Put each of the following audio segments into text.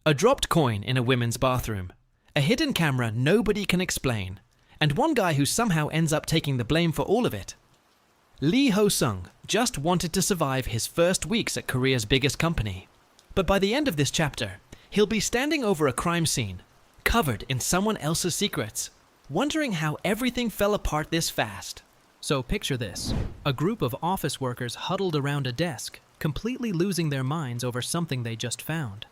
A dropped coin in a women's bathroom. A hidden camera nobody can explain. And one guy who somehow ends up taking the blame for all of it. Lee Ho-sung just wanted to survive his first weeks at Korea's biggest company. But by the end of this chapter, he'll be standing over a crime scene, covered in someone else's secrets, wondering how everything fell apart this fast. So picture this. A group of office workers huddled around a desk, completely losing their minds over something they just found.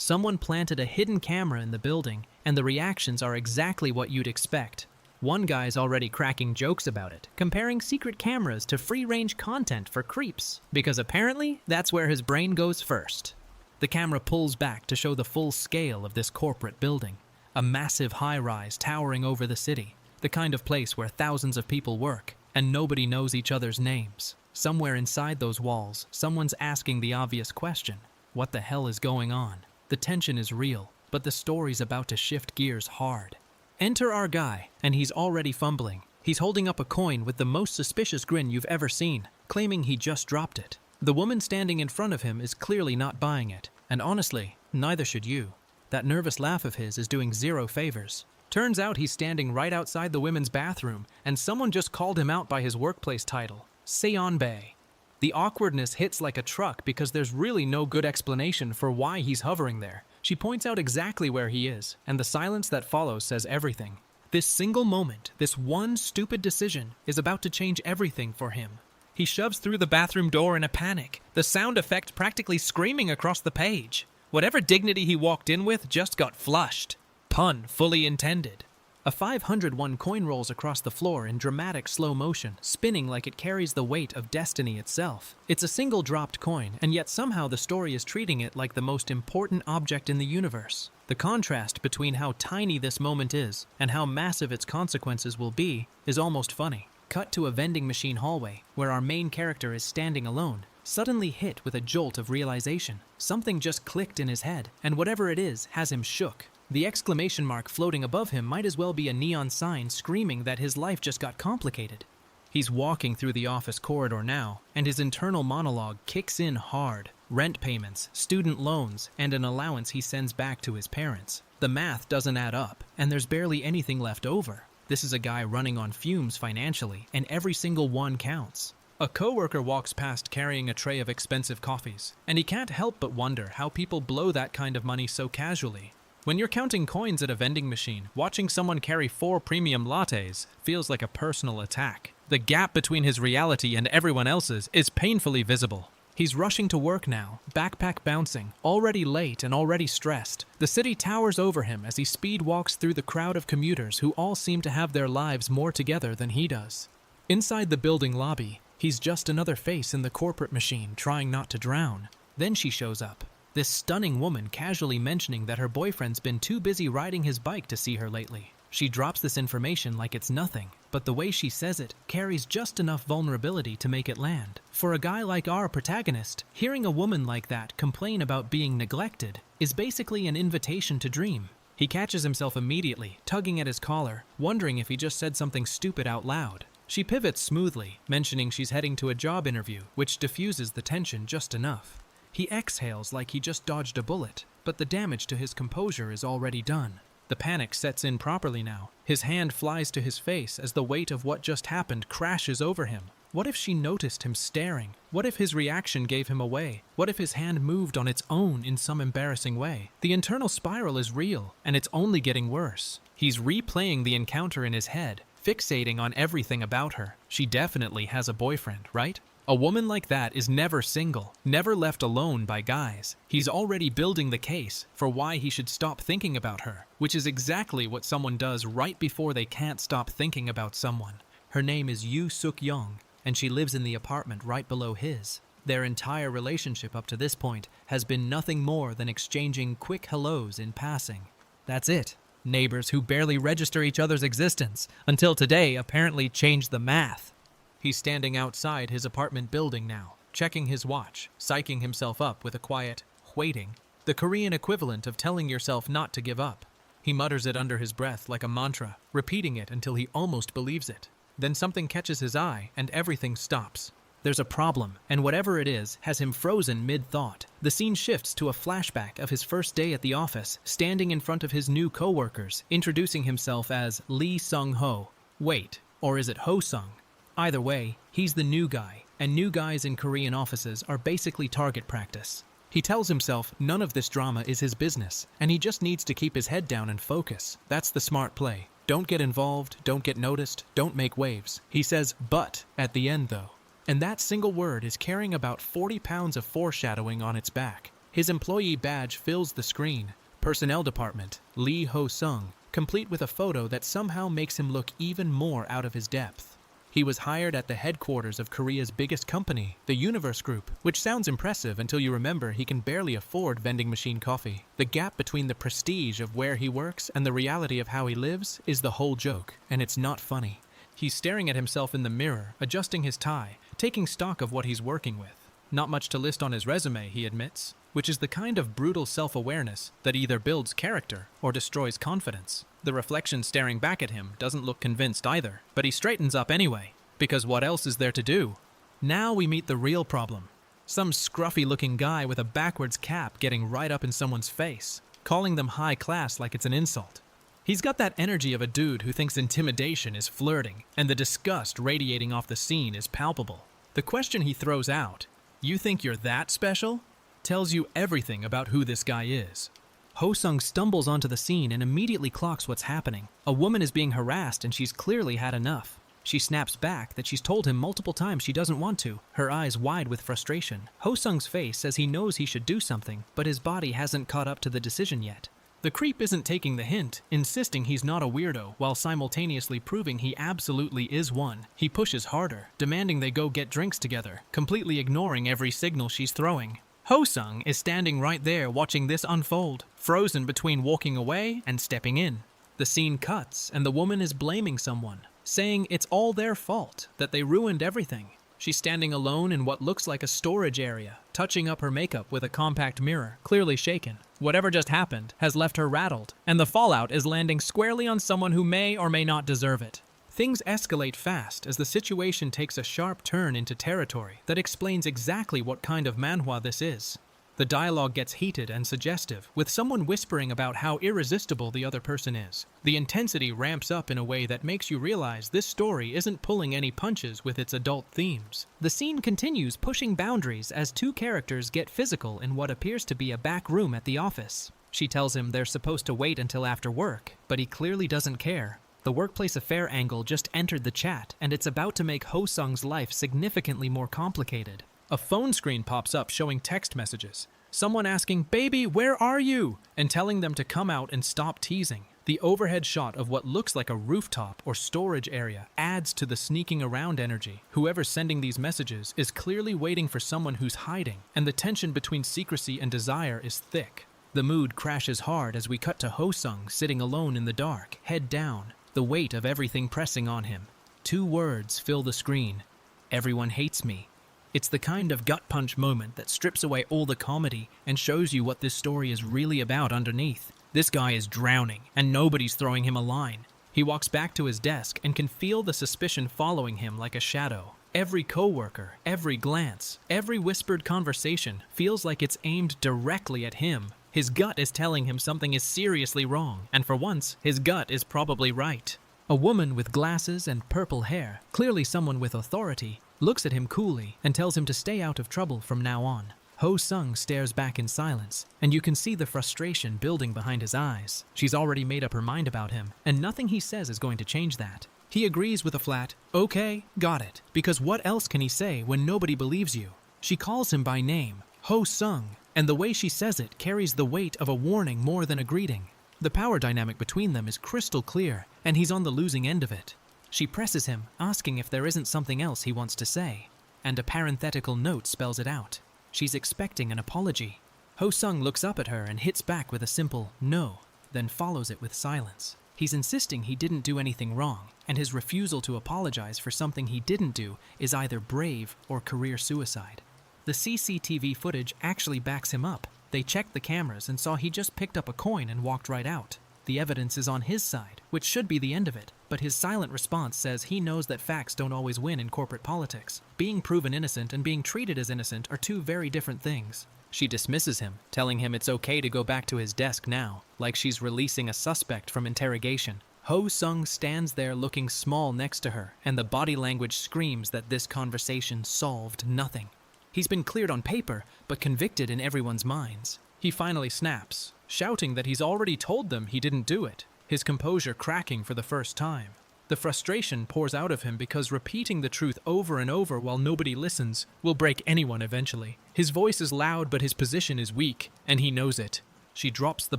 Someone planted a hidden camera in the building, and the reactions are exactly what you'd expect. One guy's already cracking jokes about it, comparing secret cameras to free-range content for creeps, because apparently that's where his brain goes first. The camera pulls back to show the full scale of this corporate building, a massive high-rise towering over the city, the kind of place where thousands of people work, and nobody knows each other's names. Somewhere inside those walls, someone's asking the obvious question, what the hell is going on? The tension is real, but the story's about to shift gears hard. Enter our guy, and he's already fumbling. He's holding up a coin with the most suspicious grin you've ever seen, claiming he just dropped it. The woman standing in front of him is clearly not buying it, and honestly, neither should you. That nervous laugh of his is doing zero favors. Turns out he's standing right outside the women's bathroom, and someone just called him out by his workplace title, Seonbae. The awkwardness hits like a truck because there's really no good explanation for why he's hovering there. She points out exactly where he is, and the silence that follows says everything. This single moment, this one stupid decision, is about to change everything for him. He shoves through the bathroom door in a panic, the sound effect practically screaming across the page. Whatever dignity he walked in with just got flushed. Pun fully intended. A 501 coin rolls across the floor in dramatic slow motion, spinning like it carries the weight of destiny itself. It's a single dropped coin, and yet somehow the story is treating it like the most important object in the universe. The contrast between how tiny this moment is and how massive its consequences will be is almost funny. Cut to a vending machine hallway, where our main character is standing alone, suddenly hit with a jolt of realization. Something just clicked in his head, and whatever it is has him shook. The exclamation mark floating above him might as well be a neon sign screaming that his life just got complicated. He's walking through the office corridor now, and his internal monologue kicks in hard. Rent payments, student loans, and an allowance he sends back to his parents. The math doesn't add up, and there's barely anything left over. This is a guy running on fumes financially, and every single one counts. A coworker walks past carrying a tray of expensive coffees, and he can't help but wonder how people blow that kind of money so casually. When you're counting coins at a vending machine, watching someone carry 4 premium lattes feels like a personal attack. The gap between his reality and everyone else's is painfully visible. He's rushing to work now, backpack bouncing, already late and already stressed. The city towers over him as he speed walks through the crowd of commuters who all seem to have their lives more together than he does. Inside the building lobby, he's just another face in the corporate machine trying not to drown. Then she shows up. This stunning woman casually mentioning that her boyfriend's been too busy riding his bike to see her lately. She drops this information like it's nothing, but the way she says it carries just enough vulnerability to make it land. For a guy like our protagonist, hearing a woman like that complain about being neglected is basically an invitation to dream. He catches himself immediately, tugging at his collar, wondering if he just said something stupid out loud. She pivots smoothly, mentioning she's heading to a job interview, which diffuses the tension just enough. He exhales like he just dodged a bullet, but the damage to his composure is already done. The panic sets in properly now. His hand flies to his face as the weight of what just happened crashes over him. What if she noticed him staring? What if his reaction gave him away? What if his hand moved on its own in some embarrassing way? The internal spiral is real, and it's only getting worse. He's replaying the encounter in his head, fixating on everything about her. She definitely has a boyfriend, right? A woman like that is never single, never left alone by guys. He's already building the case for why he should stop thinking about her, which is exactly what someone does right before they can't stop thinking about someone. Her name is Yoo Suk-young, and she lives in the apartment right below his. Their entire relationship up to this point has been nothing more than exchanging quick hellos in passing. That's it. Neighbors who barely register each other's existence, until today apparently changed the math. He's standing outside his apartment building now, checking his watch, psyching himself up with a quiet, waiting, the Korean equivalent of telling yourself not to give up. He mutters it under his breath like a mantra, repeating it until he almost believes it. Then something catches his eye and everything stops. There's a problem, and whatever it is has him frozen mid-thought. The scene shifts to a flashback of his first day at the office, standing in front of his new co-workers, introducing himself as Lee Sung-ho. Wait, or is it Ho-sung? Either way, he's the new guy, and new guys in Korean offices are basically target practice. He tells himself none of this drama is his business, and he just needs to keep his head down and focus. That's the smart play. Don't get involved, don't get noticed, don't make waves. He says "but" at the end though. And that single word is carrying about 40 pounds of foreshadowing on its back. His employee badge fills the screen. Personnel department, Lee Ho-sung, complete with a photo that somehow makes him look even more out of his depth. He was hired at the headquarters of Korea's biggest company, the Universe Group, which sounds impressive until you remember he can barely afford vending machine coffee. The gap between the prestige of where he works and the reality of how he lives is the whole joke, and it's not funny. He's staring at himself in the mirror, adjusting his tie, taking stock of what he's working with. Not much to list on his resume, he admits, which is the kind of brutal self-awareness that either builds character or destroys confidence. The reflection staring back at him doesn't look convinced either, but he straightens up anyway, because what else is there to do? Now we meet the real problem. Some scruffy-looking guy with a backwards cap getting right up in someone's face, calling them high class like it's an insult. He's got that energy of a dude who thinks intimidation is flirting, and the disgust radiating off the scene is palpable. The question he throws out, "You think you're that special?" tells you everything about who this guy is. Ho-sung stumbles onto the scene and immediately clocks what's happening. A woman is being harassed and she's clearly had enough. She snaps back that she's told him multiple times she doesn't want to, her eyes wide with frustration. Ho-sung's face says he knows he should do something, but his body hasn't caught up to the decision yet. The creep isn't taking the hint, insisting he's not a weirdo, while simultaneously proving he absolutely is one. He pushes harder, demanding they go get drinks together, completely ignoring every signal she's throwing. Ho-sung is standing right there watching this unfold, frozen between walking away and stepping in. The scene cuts, and the woman is blaming someone, saying it's all their fault, that they ruined everything. She's standing alone in what looks like a storage area, touching up her makeup with a compact mirror, clearly shaken. Whatever just happened has left her rattled, and the fallout is landing squarely on someone who may or may not deserve it. Things escalate fast as the situation takes a sharp turn into territory that explains exactly what kind of manhwa this is. The dialogue gets heated and suggestive, with someone whispering about how irresistible the other person is. The intensity ramps up in a way that makes you realize this story isn't pulling any punches with its adult themes. The scene continues pushing boundaries as two characters get physical in what appears to be a back room at the office. She tells him they're supposed to wait until after work, but he clearly doesn't care. The workplace affair angle just entered the chat, and it's about to make Ho-sung's life significantly more complicated. A phone screen pops up showing text messages. Someone asking, "Baby, where are you?" and telling them to come out and stop teasing. The overhead shot of what looks like a rooftop or storage area adds to the sneaking around energy. Whoever's sending these messages is clearly waiting for someone who's hiding, and the tension between secrecy and desire is thick. The mood crashes hard as we cut to Ho-sung sitting alone in the dark, head down, the weight of everything pressing on him. Two words fill the screen: "Everyone hates me." It's the kind of gut punch moment that strips away all the comedy and shows you what this story is really about underneath. This guy is drowning, and nobody's throwing him a line. He walks back to his desk and can feel the suspicion following him like a shadow. Every coworker, every glance, every whispered conversation feels like it's aimed directly at him. His gut is telling him something is seriously wrong, and for once, his gut is probably right. A woman with glasses and purple hair, clearly someone with authority, looks at him coolly and tells him to stay out of trouble from now on. Ho-sung stares back in silence, and you can see the frustration building behind his eyes. She's already made up her mind about him, and nothing he says is going to change that. He agrees with a flat, "Okay, got it," because what else can he say when nobody believes you? She calls him by name, Ho-sung, and the way she says it carries the weight of a warning more than a greeting. The power dynamic between them is crystal clear, and he's on the losing end of it. She presses him, asking if there isn't something else he wants to say, and a parenthetical note spells it out. She's expecting an apology. Ho-sung looks up at her and hits back with a simple "no," then follows it with silence. He's insisting he didn't do anything wrong, and his refusal to apologize for something he didn't do is either brave or career suicide. The CCTV footage actually backs him up. They checked the cameras and saw he just picked up a coin and walked right out. the evidence is on his side, which should be the end of it. But his silent response says he knows that facts don't always win in corporate politics. Being proven innocent and being treated as innocent are two very different things. She dismisses him, telling him it's okay to go back to his desk now, like she's releasing a suspect from interrogation. Ho-sung stands there looking small next to her, and the body language screams that this conversation solved nothing. He's been cleared on paper, but convicted in everyone's minds. He finally snaps, shouting that he's already told them he didn't do it, his composure cracking for the first time. The frustration pours out of him because repeating the truth over and over while nobody listens will break anyone eventually. His voice is loud, but his position is weak, and he knows it. She drops the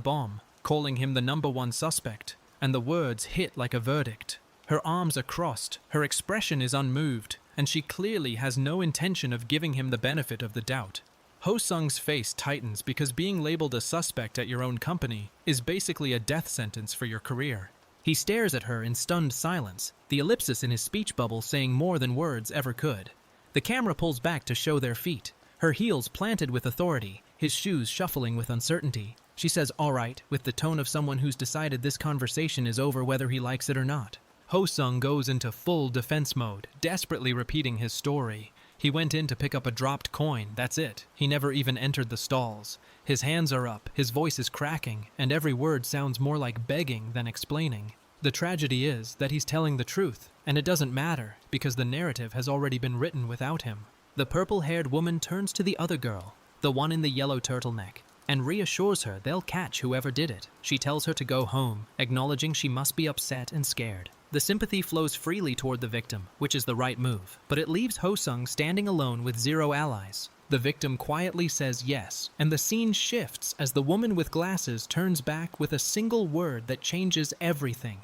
bomb, calling him the #1 suspect, and the words hit like a verdict. Her arms are crossed, her expression is unmoved, and she clearly has no intention of giving him the benefit of the doubt. Ho-sung's face tightens because being labeled a suspect at your own company is basically a death sentence for your career. He stares at her in stunned silence, the ellipsis in his speech bubble saying more than words ever could. The camera pulls back to show their feet, her heels planted with authority, his shoes shuffling with uncertainty. She says, "All right," with the tone of someone who's decided this conversation is over whether he likes it or not. Ho-sung goes into full defense mode, desperately repeating his story. He went in to pick up a dropped coin, that's it. He never even entered the stalls. His hands are up, his voice is cracking, and every word sounds more like begging than explaining. The tragedy is that he's telling the truth, and it doesn't matter, because the narrative has already been written without him. The purple-haired woman turns to the other girl, the one in the yellow turtleneck, and reassures her they'll catch whoever did it. She tells her to go home, acknowledging she must be upset and scared. The sympathy flows freely toward the victim, which is the right move, but it leaves Ho-sung standing alone with zero allies. The victim quietly says yes, and the scene shifts as the woman with glasses turns back with a single word that changes everything.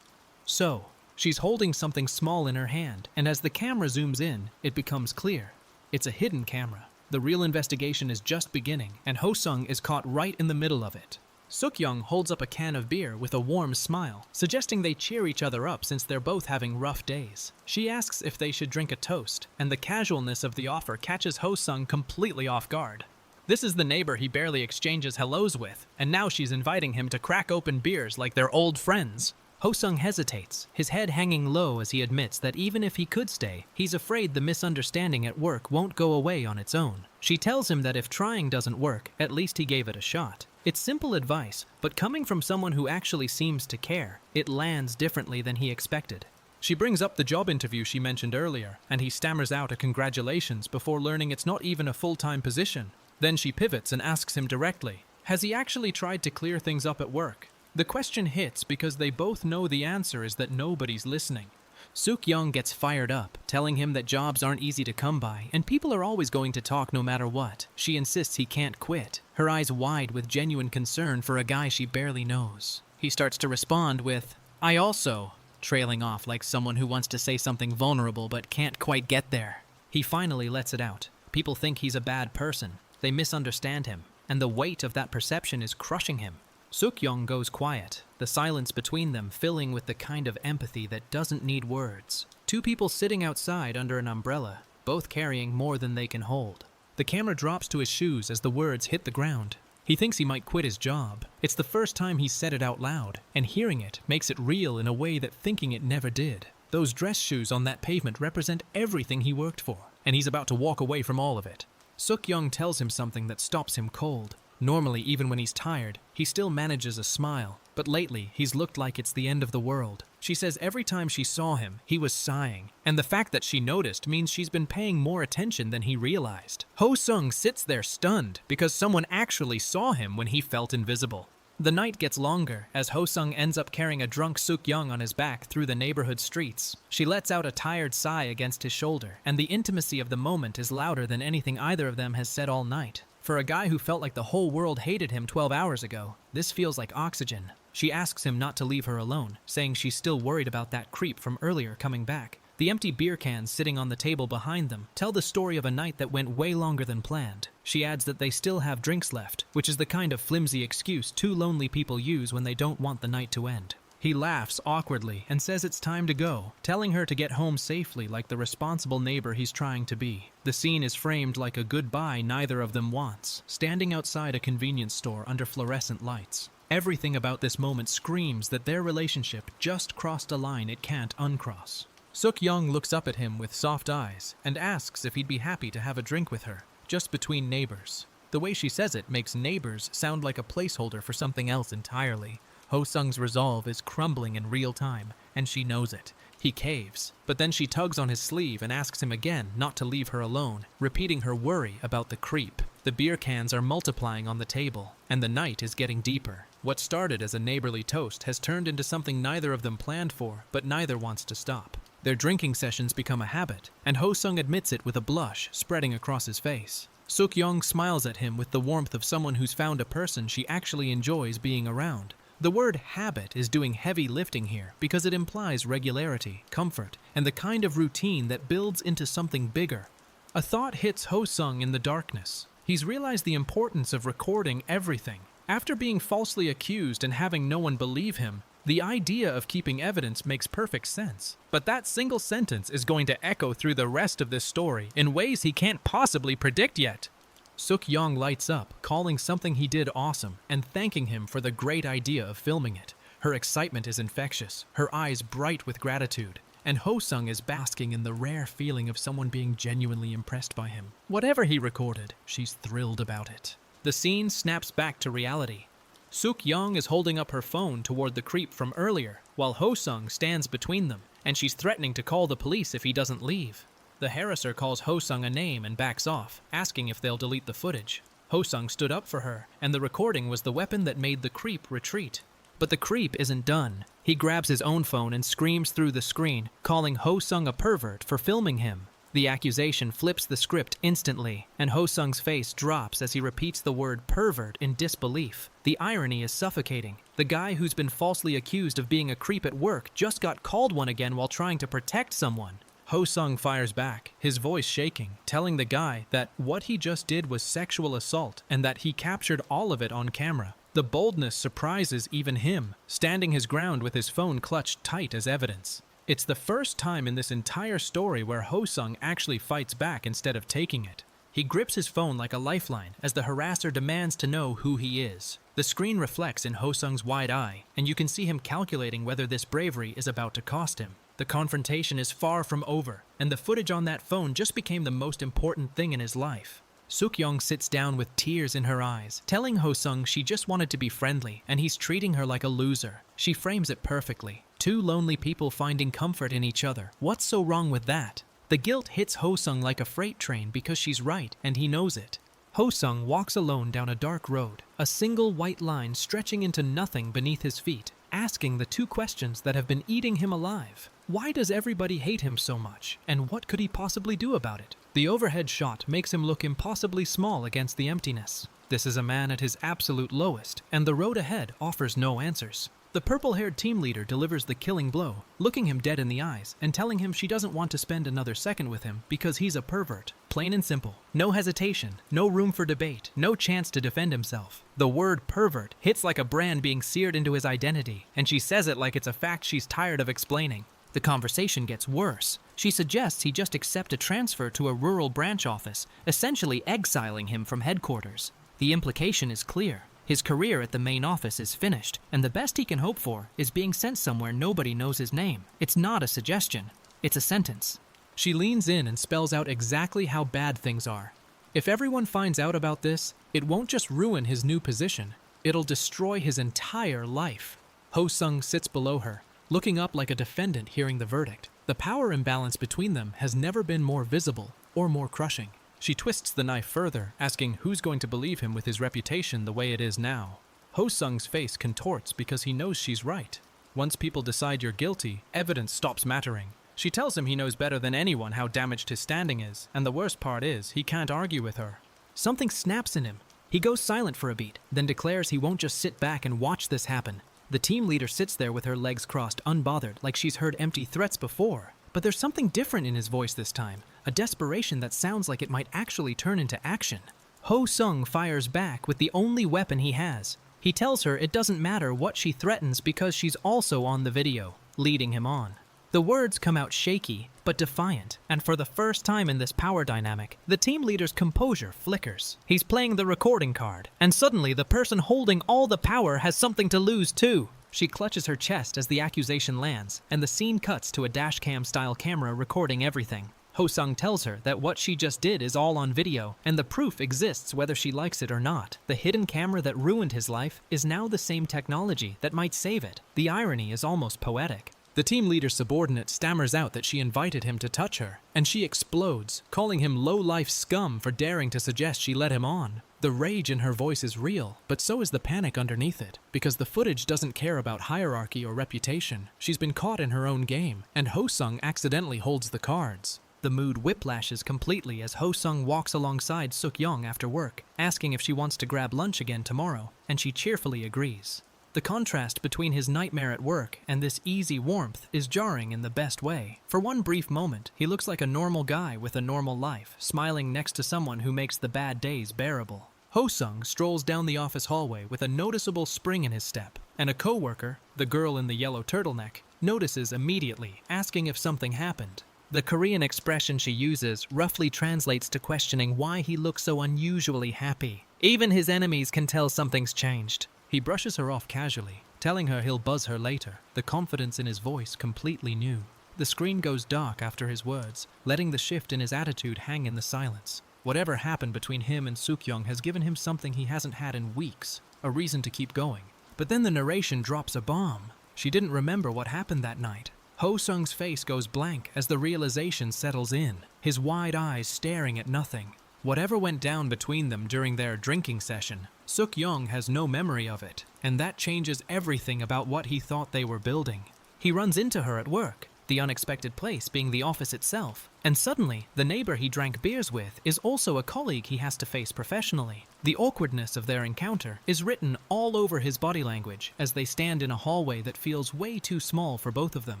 So, she's holding something small in her hand, and as the camera zooms in, it becomes clear. It's a hidden camera. The real investigation is just beginning, and Ho-sung is caught right in the middle of it. Suk-young holds up a can of beer with a warm smile, suggesting they cheer each other up since they're both having rough days. She asks if they should drink a toast, and the casualness of the offer catches Ho-sung completely off guard. This is the neighbor he barely exchanges hellos with, and now she's inviting him to crack open beers like they're old friends. Ho-sung hesitates, his head hanging low as he admits that even if he could stay, he's afraid the misunderstanding at work won't go away on its own. She tells him that if trying doesn't work, at least he gave it a shot. It's simple advice, but coming from someone who actually seems to care, it lands differently than he expected. She brings up the job interview she mentioned earlier, and he stammers out a congratulations before learning it's not even a full-time position. Then she pivots and asks him directly, has he actually tried to clear things up at work? The question hits because they both know the answer is that nobody's listening. Suk-young gets fired up, telling him that jobs aren't easy to come by, and people are always going to talk no matter what. She insists he can't quit, her eyes wide with genuine concern for a guy she barely knows. He starts to respond with, "I also," trailing off like someone who wants to say something vulnerable but can't quite get there. He finally lets it out. People think he's a bad person. They misunderstand him, and the weight of that perception is crushing him. Suk-young goes quiet, the silence between them filling with the kind of empathy that doesn't need words. Two people sitting outside under an umbrella, both carrying more than they can hold. The camera drops to his shoes as the words hit the ground. He thinks he might quit his job. It's the first time he's said it out loud, and hearing it makes it real in a way that thinking it never did. Those dress shoes on that pavement represent everything he worked for, and he's about to walk away from all of it. Suk-young tells him something that stops him cold. Normally, even when he's tired, he still manages a smile, but lately he's looked like it's the end of the world. She says every time she saw him, he was sighing, and the fact that she noticed means she's been paying more attention than he realized. Ho-sung sits there stunned because someone actually saw him when he felt invisible. The night gets longer as Ho-sung ends up carrying a drunk Suk-young on his back through the neighborhood streets. She lets out a tired sigh against his shoulder, and the intimacy of the moment is louder than anything either of them has said all night. For a guy who felt like the whole world hated him 12 hours ago, this feels like oxygen. She asks him not to leave her alone, saying she's still worried about that creep from earlier coming back. The empty beer cans sitting on the table behind them tell the story of a night that went way longer than planned. She adds that they still have drinks left, which is the kind of flimsy excuse two lonely people use when they don't want the night to end. He laughs awkwardly and says it's time to go, telling her to get home safely like the responsible neighbor he's trying to be. The scene is framed like a goodbye neither of them wants, standing outside a convenience store under fluorescent lights. Everything about this moment screams that their relationship just crossed a line it can't uncross. Suk-young looks up at him with soft eyes and asks if he'd be happy to have a drink with her, just between neighbors. The way she says it makes neighbors sound like a placeholder for something else entirely. Ho-sung's resolve is crumbling in real time, and she knows it. He caves, but then she tugs on his sleeve and asks him again not to leave her alone, repeating her worry about the creep. The beer cans are multiplying on the table, and the night is getting deeper. What started as a neighborly toast has turned into something neither of them planned for, but neither wants to stop. Their drinking sessions become a habit, and Ho-sung admits it with a blush spreading across his face. Suk-young smiles at him with the warmth of someone who's found a person she actually enjoys being around. The word habit is doing heavy lifting here because it implies regularity, comfort, and the kind of routine that builds into something bigger. A thought hits Ho-sung in the darkness. He's realized the importance of recording everything. After being falsely accused and having no one believe him, the idea of keeping evidence makes perfect sense. But that single sentence is going to echo through the rest of this story in ways he can't possibly predict yet. Suk-young lights up, calling something he did awesome and thanking him for the great idea of filming it. Her excitement is infectious, her eyes bright with gratitude, and Ho-sung is basking in the rare feeling of someone being genuinely impressed by him. Whatever he recorded, she's thrilled about it. The scene snaps back to reality. Suk-young is holding up her phone toward the creep from earlier, while Ho-sung stands between them, and she's threatening to call the police if he doesn't leave. The harasser calls Ho-sung a name and backs off, asking if they'll delete the footage. Ho-sung stood up for her, and the recording was the weapon that made the creep retreat. But the creep isn't done. He grabs his own phone and screams through the screen, calling Ho-sung a pervert for filming him. The accusation flips the script instantly, and Ho-sung's face drops as he repeats the word pervert in disbelief. The irony is suffocating. The guy who's been falsely accused of being a creep at work just got called one again while trying to protect someone. Ho-sung fires back, his voice shaking, telling the guy that what he just did was sexual assault and that he captured all of it on camera. The boldness surprises even him, standing his ground with his phone clutched tight as evidence. It's the first time in this entire story where Ho-sung actually fights back instead of taking it. He grips his phone like a lifeline as the harasser demands to know who he is. The screen reflects in Ho-sung's wide eye, and you can see him calculating whether this bravery is about to cost him. The confrontation is far from over, and the footage on that phone just became the most important thing in his life. Suk-young sits down with tears in her eyes, telling Ho-sung she just wanted to be friendly, and he's treating her like a loser. She frames it perfectly. Two lonely people finding comfort in each other. What's so wrong with that? The guilt hits Ho-sung like a freight train because she's right, and he knows it. Ho-sung walks alone down a dark road, a single white line stretching into nothing beneath his feet, asking the two questions that have been eating him alive. Why does everybody hate him so much, and what could he possibly do about it? The overhead shot makes him look impossibly small against the emptiness. This is a man at his absolute lowest, and the road ahead offers no answers. The purple-haired team leader delivers the killing blow, looking him dead in the eyes and telling him she doesn't want to spend another second with him because he's a pervert. Plain and simple. No hesitation, no room for debate, no chance to defend himself. The word pervert hits like a brand being seared into his identity, and she says it like it's a fact she's tired of explaining. The conversation gets worse. She suggests he just accept a transfer to a rural branch office, essentially exiling him from headquarters. The implication is clear. His career at the main office is finished, and the best he can hope for is being sent somewhere nobody knows his name. It's not a suggestion, it's a sentence. She leans in and spells out exactly how bad things are. If everyone finds out about this, it won't just ruin his new position, it'll destroy his entire life. Ho-sung sits below her, looking up like a defendant hearing the verdict. The power imbalance between them has never been more visible or more crushing. She twists the knife further, asking who's going to believe him with his reputation the way it is now. Ho-sung's face contorts because he knows she's right. Once people decide you're guilty, evidence stops mattering. She tells him he knows better than anyone how damaged his standing is, and the worst part is, he can't argue with her. Something snaps in him. He goes silent for a beat, then declares he won't just sit back and watch this happen. The team leader sits there with her legs crossed, unbothered, like she's heard empty threats before. But there's something different in his voice this time, a desperation that sounds like it might actually turn into action. Ho-sung fires back with the only weapon he has. He tells her it doesn't matter what she threatens because she's also on the video, leading him on. The words come out shaky, but defiant, and for the first time in this power dynamic, the team leader's composure flickers. He's playing the recording card, and suddenly the person holding all the power has something to lose too. She clutches her chest as the accusation lands, and the scene cuts to a dashcam-style camera recording everything. Ho-sung tells her that what she just did is all on video, and the proof exists whether she likes it or not. The hidden camera that ruined his life is now the same technology that might save it. The irony is almost poetic. The team leader's subordinate stammers out that she invited him to touch her, and she explodes, calling him low-life scum for daring to suggest she led him on. The rage in her voice is real, but so is the panic underneath it, because the footage doesn't care about hierarchy or reputation. She's been caught in her own game, and Ho-sung accidentally holds the cards. The mood whiplashes completely as Ho-sung walks alongside Suk-young after work, asking if she wants to grab lunch again tomorrow, and she cheerfully agrees. The contrast between his nightmare at work and this easy warmth is jarring in the best way. For one brief moment, he looks like a normal guy with a normal life, smiling next to someone who makes the bad days bearable. Ho-sung strolls down the office hallway with a noticeable spring in his step, and a co-worker, the girl in the yellow turtleneck, notices immediately, asking if something happened. The Korean expression she uses roughly translates to questioning why he looks so unusually happy. Even his enemies can tell something's changed. He brushes her off casually, telling her he'll buzz her later, the confidence in his voice completely new. The screen goes dark after his words, letting the shift in his attitude hang in the silence. Whatever happened between him and Suk-young has given him something he hasn't had in weeks, a reason to keep going. But then the narration drops a bomb. She didn't remember what happened that night. Ho-sung's face goes blank as the realization settles in, his wide eyes staring at nothing. Whatever went down between them during their drinking session, Suk-young has no memory of it, and that changes everything about what he thought they were building. He runs into her at work, the unexpected place being the office itself, and suddenly, the neighbor he drank beers with is also a colleague he has to face professionally. The awkwardness of their encounter is written all over his body language as they stand in a hallway that feels way too small for both of them.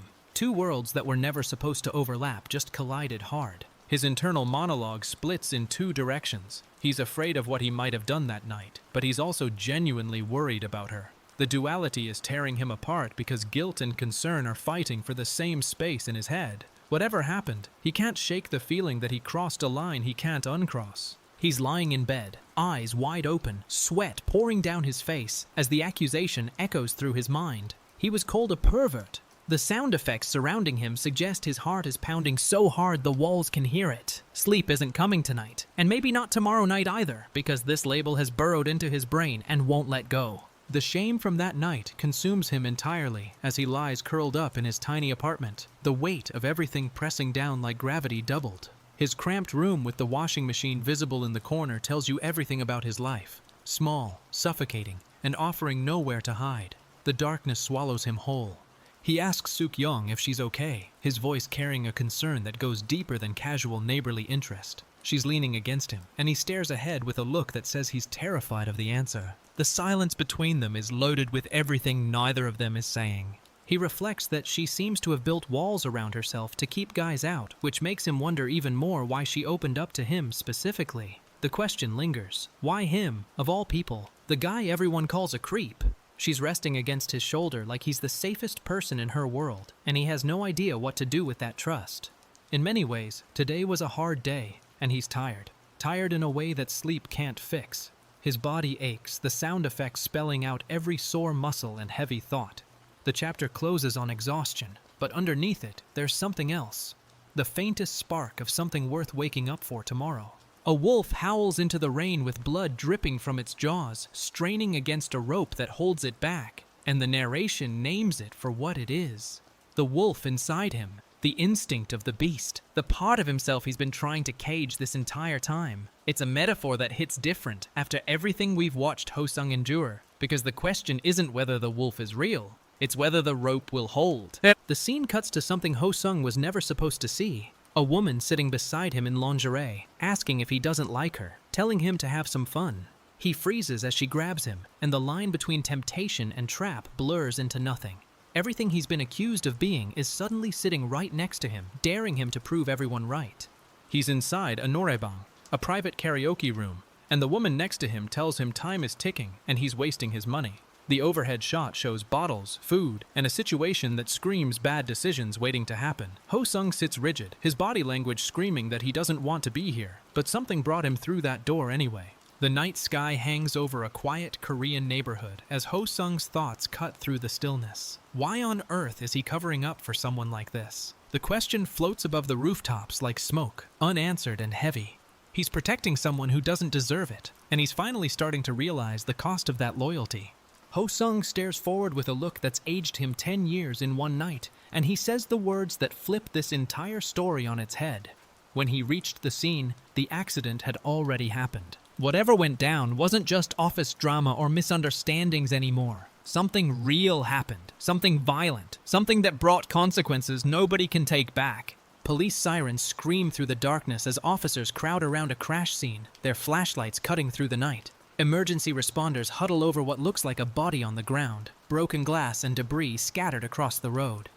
Two worlds that were never supposed to overlap just collided hard. His internal monologue splits in two directions. He's afraid of what he might have done that night, but he's also genuinely worried about her. The duality is tearing him apart because guilt and concern are fighting for the same space in his head. Whatever happened, he can't shake the feeling that he crossed a line he can't uncross. He's lying in bed, eyes wide open, sweat pouring down his face as the accusation echoes through his mind. He was called a pervert. The sound effects surrounding him suggest his heart is pounding so hard the walls can hear it. Sleep isn't coming tonight, and maybe not tomorrow night either, because this label has burrowed into his brain and won't let go. The shame from that night consumes him entirely as he lies curled up in his tiny apartment, the weight of everything pressing down like gravity doubled. His cramped room with the washing machine visible in the corner tells you everything about his life. Small, suffocating, and offering nowhere to hide. The darkness swallows him whole. He asks Suk-young if she's okay, his voice carrying a concern that goes deeper than casual neighborly interest. She's leaning against him, and he stares ahead with a look that says he's terrified of the answer. The silence between them is loaded with everything neither of them is saying. He reflects that she seems to have built walls around herself to keep guys out, which makes him wonder even more why she opened up to him specifically. The question lingers. Why him, of all people? The guy everyone calls a creep. She's resting against his shoulder like he's the safest person in her world, and he has no idea what to do with that trust. In many ways, today was a hard day, and he's tired. Tired in a way that sleep can't fix. His body aches, the sound effects spelling out every sore muscle and heavy thought. The chapter closes on exhaustion, but underneath it, there's something else. The faintest spark of something worth waking up for tomorrow. A wolf howls into the rain with blood dripping from its jaws, straining against a rope that holds it back, and the narration names it for what it is. The wolf inside him, the instinct of the beast, the part of himself he's been trying to cage this entire time. It's a metaphor that hits different after everything we've watched Ho-sung endure, because the question isn't whether the wolf is real, it's whether the rope will hold. The scene cuts to something Ho-sung was never supposed to see. A woman sitting beside him in lingerie, asking if he doesn't like her, telling him to have some fun. He freezes as she grabs him, and the line between temptation and trap blurs into nothing. Everything he's been accused of being is suddenly sitting right next to him, daring him to prove everyone right. He's inside a noraebang, a private karaoke room, and the woman next to him tells him time is ticking and he's wasting his money. The overhead shot shows bottles, food, and a situation that screams bad decisions waiting to happen. Ho-sung sits rigid, his body language screaming that he doesn't want to be here, but something brought him through that door anyway. The night sky hangs over a quiet Korean neighborhood as Ho-sung's thoughts cut through the stillness. Why on earth is he covering up for someone like this? The question floats above the rooftops like smoke, unanswered and heavy. He's protecting someone who doesn't deserve it, and he's finally starting to realize the cost of that loyalty. Ho-sung stares forward with a look that's aged him 10 years in one night, and he says the words that flip this entire story on its head. When he reached the scene, the accident had already happened. Whatever went down wasn't just office drama or misunderstandings anymore. Something real happened, something violent, something that brought consequences nobody can take back. Police sirens scream through the darkness as officers crowd around a crash scene, their flashlights cutting through the night. Emergency responders huddle over what looks like a body on the ground, broken glass and debris scattered across the road.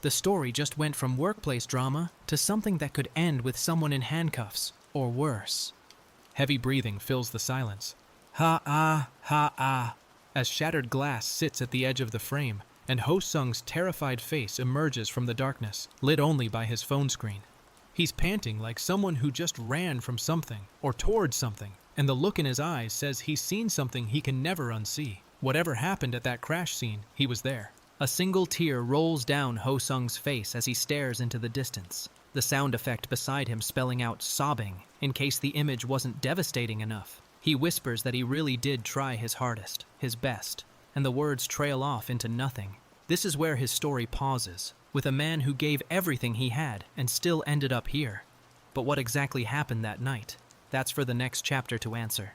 The story just went from workplace drama to something that could end with someone in handcuffs, or worse. Heavy breathing fills the silence. Ha-ah, as shattered glass sits at the edge of the frame, and Ho-sung's terrified face emerges from the darkness, lit only by his phone screen. He's panting like someone who just ran from something, or towards something, and the look in his eyes says he's seen something he can never unsee. Whatever happened at that crash scene, he was there. A single tear rolls down Ho-sung's face as he stares into the distance, the sound effect beside him spelling out sobbing, in case the image wasn't devastating enough. He whispers that he really did try his hardest, his best, and the words trail off into nothing. This is where his story pauses, with a man who gave everything he had and still ended up here. But what exactly happened that night? That's for the next chapter to answer.